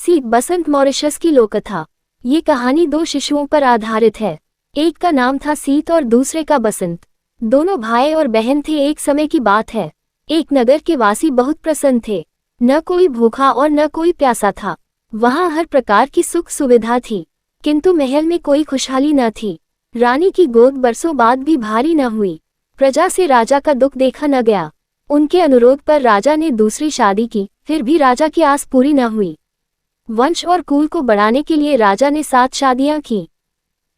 सीत बसंत मॉरिशस की लोककथा। ये कहानी दो शिशुओं पर आधारित है। एक का नाम था सीत और दूसरे का बसंत। दोनों भाई और बहन थे। एक समय की बात है। एक नगर के वासी बहुत प्रसन्न थे। न कोई भूखा और न कोई प्यासा था। वहाँ हर प्रकार की सुख सुविधा थी, किंतु महल में कोई खुशहाली न थी। रानी की गोद बरसों बाद भी भारी न हुई। प्रजा से राजा का दुख देखा न गया। उनके अनुरोध पर राजा ने दूसरी शादी की, फिर भी राजा की आस पूरी न हुई। वंश और कुल को बढ़ाने के लिए राजा ने 7 शादियां की।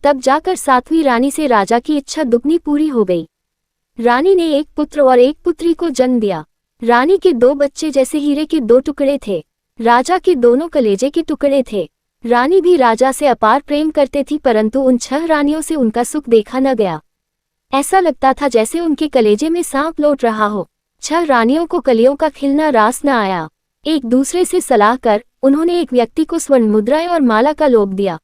तब जाकर 7वीं रानी से राजा की इच्छा दुगनी पूरी हो गई। रानी ने एक पुत्र और एक पुत्री को जन्म दिया। रानी के 2 बच्चे जैसे हीरे के 2 टुकड़े थे। राजा के दोनों कलेजे के टुकड़े थे। रानी भी राजा से अपार प्रेम करते थी, परंतु उन 6 रानियों से उनका सुख देखा न गया। ऐसा लगता था जैसे उनके कलेजे में सांप लौट रहा हो। 6 रानियों को कलियों का खिलना रास न आया। एक दूसरे से सलाह कर उन्होंने एक व्यक्ति को स्वर्ण मुद्राएं और माला का लोभ दिया।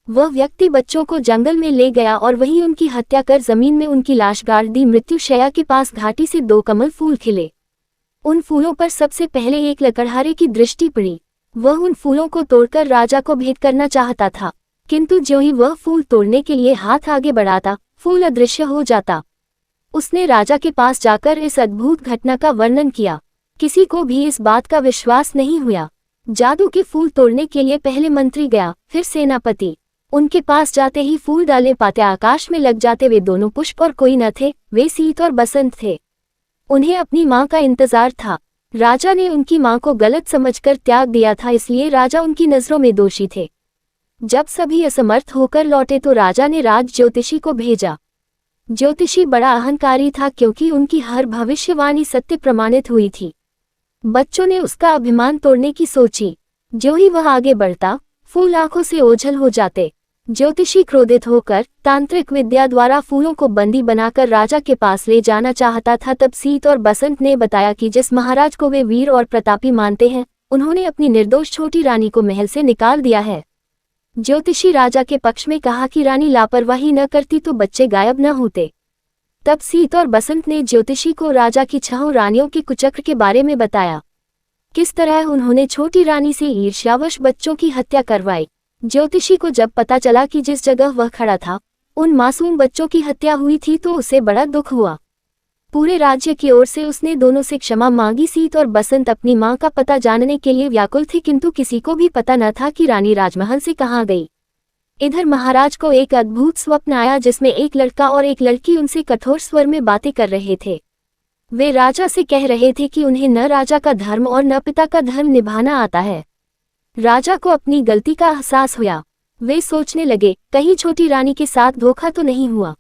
वह व्यक्ति बच्चों को जंगल में ले गया और वहीं उनकी हत्या कर जमीन में उनकी लाश गाड़ दी। मृत्युशैया के पास घाटी से 2 कमल फूल खिले। उन फूलों पर सबसे पहले एक लकड़हारे की दृष्टि पड़ी। वह उन फूलों को तोड़कर राजा को भेंट करना चाहता था, किंतु ज्यों ही वह फूल तोड़ने के लिए हाथ आगे बढ़ाता, फूल अदृश्य हो जाता। उसने राजा के पास जाकर इस अद्भुत घटना का वर्णन किया। किसी को भी इस बात का विश्वास नहीं हुआ। जादू के फूल तोड़ने के लिए पहले मंत्री गया, फिर सेनापति। उनके पास जाते ही फूल डाले पाते आकाश में लग जाते। वे दोनों पुष्प और कोई न थे, वे सीत और बसंत थे। उन्हें अपनी माँ का इंतजार था। राजा ने उनकी माँ को गलत समझकर त्याग दिया था, इसलिए राजा उनकी नजरों में दोषी थे। जब सभी असमर्थ होकर लौटे तो राजा ने राज ज्योतिषी को भेजा। ज्योतिषी बड़ा अहंकारी था, क्योंकि उनकी हर भविष्यवाणी सत्य प्रमाणित हुई थी। बच्चों ने उसका अभिमान तोड़ने की सोची। जो ही वह आगे बढ़ता, फूल आंखों से ओझल हो जाते। ज्योतिषी क्रोधित होकर तांत्रिक विद्या द्वारा फूलों को बंदी बनाकर राजा के पास ले जाना चाहता था। तब सीत और बसंत ने बताया कि जिस महाराज को वे वीर और प्रतापी मानते हैं, उन्होंने अपनी निर्दोष छोटी रानी को महल से निकाल दिया है। ज्योतिषी राजा के पक्ष में कहा कि रानी लापरवाही न करती तो बच्चे गायब न होते। तब सीत और बसंत ने ज्योतिषी को राजा की 6 रानियों के कुचक्र के बारे में बताया। किस तरह उन्होंने छोटी रानी से ईर्ष्यावश बच्चों की हत्या करवाई। ज्योतिषी को जब पता चला कि जिस जगह वह खड़ा था उन मासूम बच्चों की हत्या हुई थी, तो उसे बड़ा दुख हुआ। पूरे राज्य की ओर से उसने दोनों से क्षमा मांगी। सीत और बसंत अपनी मां का पता जानने के लिए व्याकुल थे, किंतु किसी को भी पता न था कि रानी राजमहल से कहाँ गई। इधर महाराज को एक अद्भुत स्वप्न आया, जिसमें एक लड़का और एक लड़की उनसे कठोर स्वर में बातें कर रहे थे। वे राजा से कह रहे थे कि उन्हें न राजा का धर्म और न पिता का धर्म निभाना आता है। राजा को अपनी गलती का एहसास हुआ। वे सोचने लगे, कहीं छोटी रानी के साथ धोखा तो नहीं हुआ।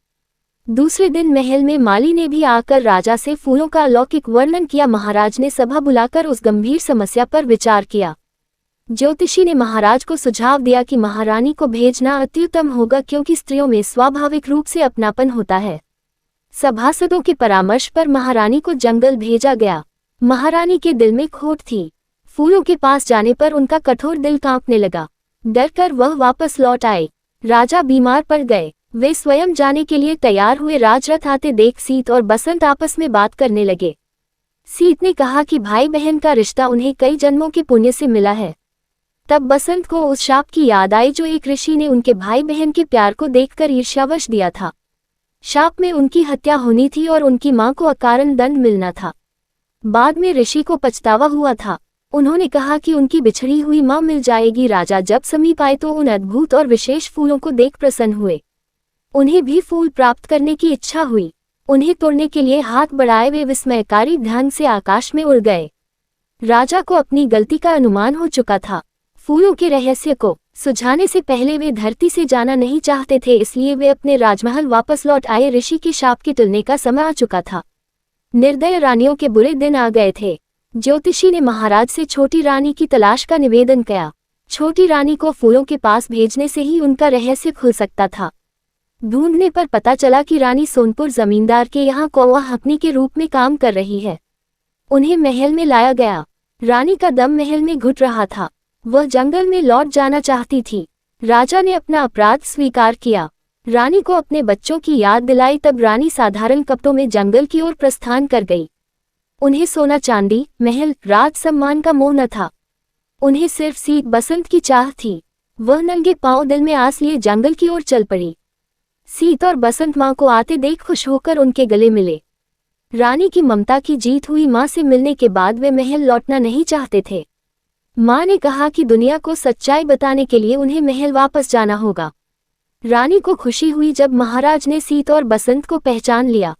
दूसरे दिन महल में माली ने भी आकर राजा से फूलों का अलौकिक वर्णन किया। महाराज ने सभा बुलाकर उस गंभीर समस्या पर विचार किया। ज्योतिषी ने महाराज को सुझाव दिया कि महारानी को भेजना अत्युत्तम होगा, क्योंकि स्त्रियों में स्वाभाविक रूप से अपनापन होता है। सभासदों के परामर्श पर महारानी को जंगल भेजा गया। महारानी के दिल में खोट थी। फूलों के पास जाने पर उनका कठोर दिल कांपने लगा। डरकर वह वापस लौट आए। राजा बीमार पड़ गए। वे स्वयं जाने के लिए तैयार हुए। राजरथ आते देख सीत और बसंत आपस में बात करने लगे। सीत ने कहा कि भाई बहन का रिश्ता उन्हें कई जन्मों के पुण्य से मिला है। तब बसंत को उस शाप की याद आई जो एक ऋषि ने उनके भाई बहन के प्यार को देखकर ईर्ष्यावश दिया था। शाप में उनकी हत्या होनी थी और उनकी मां को अकारण दंड मिलना था। बाद में ऋषि को पछतावा हुआ था। उन्होंने कहा कि उनकी बिछड़ी हुई मां मिल जाएगी। राजा जब समीप आए तो उन अद्भुत और विशेष फूलों को देख प्रसन्न हुए। उन्हें भी फूल प्राप्त करने की इच्छा हुई। उन्हें तोड़ने के लिए हाथ बढ़ाए वे विस्मयकारी ढंग से आकाश में उड़ गए। राजा को अपनी गलती का अनुमान हो चुका था। फूलों के रहस्य को सुझाने से पहले वे धरती से जाना नहीं चाहते थे, इसलिए वे अपने राजमहल वापस लौट आए। ऋषि के शाप के टलने का समय आ चुका था। निर्दय रानियों के बुरे दिन आ गए थे। ज्योतिषी ने महाराज से छोटी रानी की तलाश का निवेदन किया। छोटी रानी को फूलों के पास भेजने से ही उनका रहस्य खुल सकता था। ढूंढने पर पता चला कि रानी सोनपुर जमींदार के यहाँ कौवा हकनी के रूप में काम कर रही है। उन्हें महल में लाया गया। रानी का दम महल में घुट रहा था। वह जंगल में लौट जाना चाहती थी। राजा ने अपना अपराध स्वीकार किया। रानी को अपने बच्चों की याद दिलाई। तब रानी साधारण कपड़ों में जंगल की ओर प्रस्थान कर गई। उन्हें सोना चांदी, महल, राज सम्मान का मोह न था। उन्हें सिर्फ सीत बसंत की चाह थी। वह नंगे पांव दिल में आस लिए जंगल की ओर चल पड़ी। सीत और बसंत माँ को आते देख खुश होकर उनके गले मिले। रानी की ममता की जीत हुई माँ से मिलने के बाद वे महल लौटना नहीं चाहते थे। माँ ने कहा कि दुनिया को सच्चाई बताने के लिए उन्हें महल वापस जाना होगा। रानी को खुशी हुई जब महाराज ने सीत और बसंत को पहचान लिया।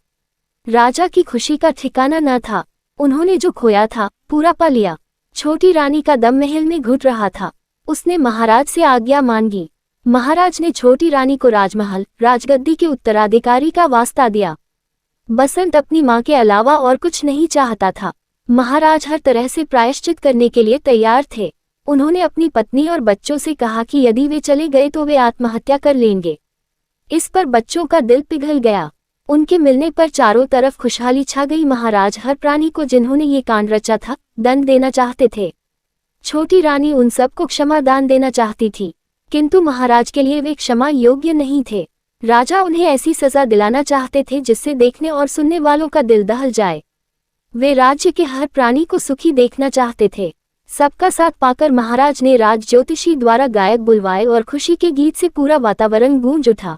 राजा की खुशी का ठिकाना न था। उन्होंने जो खोया था पूरा पा लिया। छोटी रानी का दम महल में घुट रहा था। उसने महाराज से आज्ञा मांगी। महाराज ने छोटी रानी को राजमहल राजगद्दी के उत्तराधिकारी का वास्ता दिया। बसंत अपनी माँ के अलावा और कुछ नहीं चाहता था। महाराज हर तरह से प्रायश्चित करने के लिए तैयार थे। उन्होंने अपनी पत्नी और बच्चों से कहा कि यदि वे चले गए तो वे आत्महत्या कर लेंगे। इस पर बच्चों का दिल पिघल गया। उनके मिलने पर चारों तरफ खुशहाली छा गई। महाराज हर प्राणी को जिन्होंने ये कांड रचा था दंड देना चाहते थे। छोटी रानी उन सबको क्षमा दान देना चाहती थी, किंतु महाराज के लिए वे क्षमा योग्य नहीं थे। राजा उन्हें ऐसी सजा दिलाना चाहते थे जिससे देखने और सुनने वालों का दिल दहल जाए। वे राज्य के हर प्राणी को सुखी देखना चाहते थे। सबका साथ पाकर महाराज ने राज ज्योतिषी द्वारा गायक बुलवाए और खुशी के गीत से पूरा वातावरण गूंज उठा।